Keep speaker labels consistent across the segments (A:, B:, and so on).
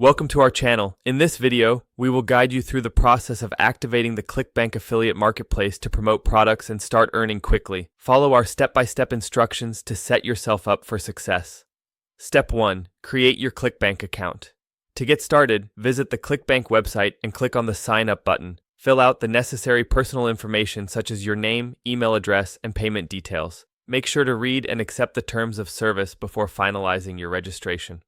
A: Welcome to our channel. In this video, we will guide you through the process of activating the ClickBank affiliate marketplace to promote products and start earning quickly. Follow our step-by-step instructions to set yourself up for success. Step 1. Create your ClickBank account. To get started, visit the ClickBank website and click on the Sign Up button. Fill out the necessary personal information such as your name, email address, and payment details. Make sure to read and accept the terms of service before finalizing your registration.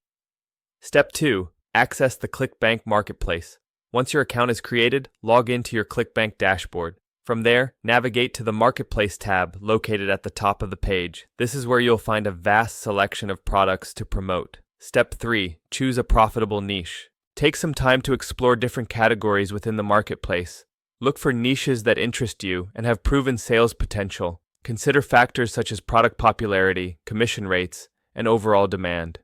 A: Step 2. Access the ClickBank marketplace. Once your account is created, log into your ClickBank dashboard. From there, navigate to the Marketplace tab located at the top of the page. This is where you'll find a vast selection of products to promote. Step 3. Choose a profitable niche. Take some time to explore different categories within the marketplace. Look for niches that interest you and have proven sales potential. Consider factors such as product popularity, commission rates, and overall demand.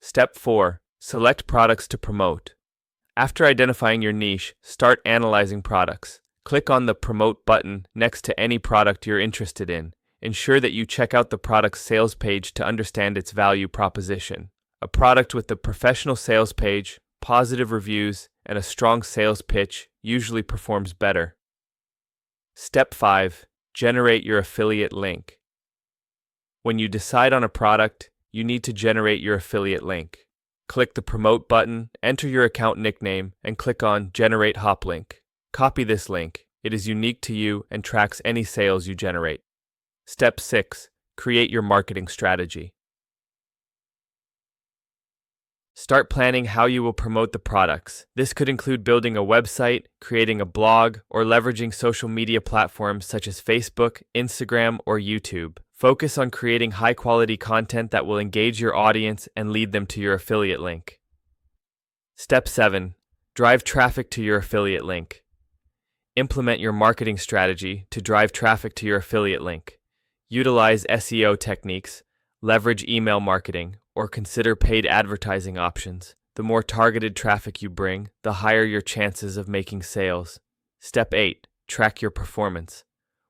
A: Step 4. Select products to promote. After identifying your niche, start analyzing products. Click on the Promote button next to any product you're interested in. Ensure that you check out the product's sales page to understand its value proposition. A product with a professional sales page, positive reviews, and a strong sales pitch usually performs better. Step 5. Generate your affiliate link. When you decide on a product, you need to generate your affiliate link. Click the Promote button, enter your account nickname, and click on Generate Hop Link. Copy this link. It is unique to you and tracks any sales you generate. Step 6. Create your marketing strategy. Start planning how you will promote the products. This could include building a website, creating a blog, or leveraging social media platforms such as Facebook, Instagram, or YouTube. Focus on creating high-quality content that will engage your audience and lead them to your affiliate link. Step 7. Drive traffic to your affiliate link. Implement your marketing strategy to drive traffic to your affiliate link. Utilize SEO techniques, leverage email marketing, or consider paid advertising options. The more targeted traffic you bring, the higher your chances of making sales. Step 8. Track your performance.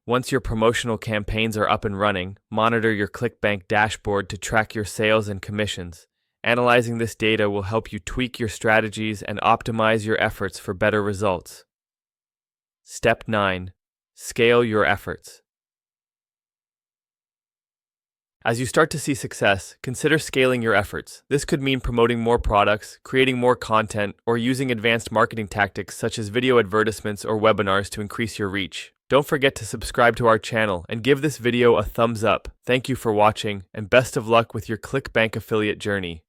A: Once your promotional campaigns are up and running, monitor your ClickBank dashboard to track your sales and commissions. Analyzing this data will help you tweak your strategies and optimize your efforts for better results. Step 9. Scale your efforts. As you start to see success, consider scaling your efforts. This could mean promoting more products, creating more content, or using advanced marketing tactics such as video advertisements or webinars to increase your reach. Don't forget to subscribe to our channel and give this video a thumbs up. Thank you for watching, and best of luck with your ClickBank affiliate journey.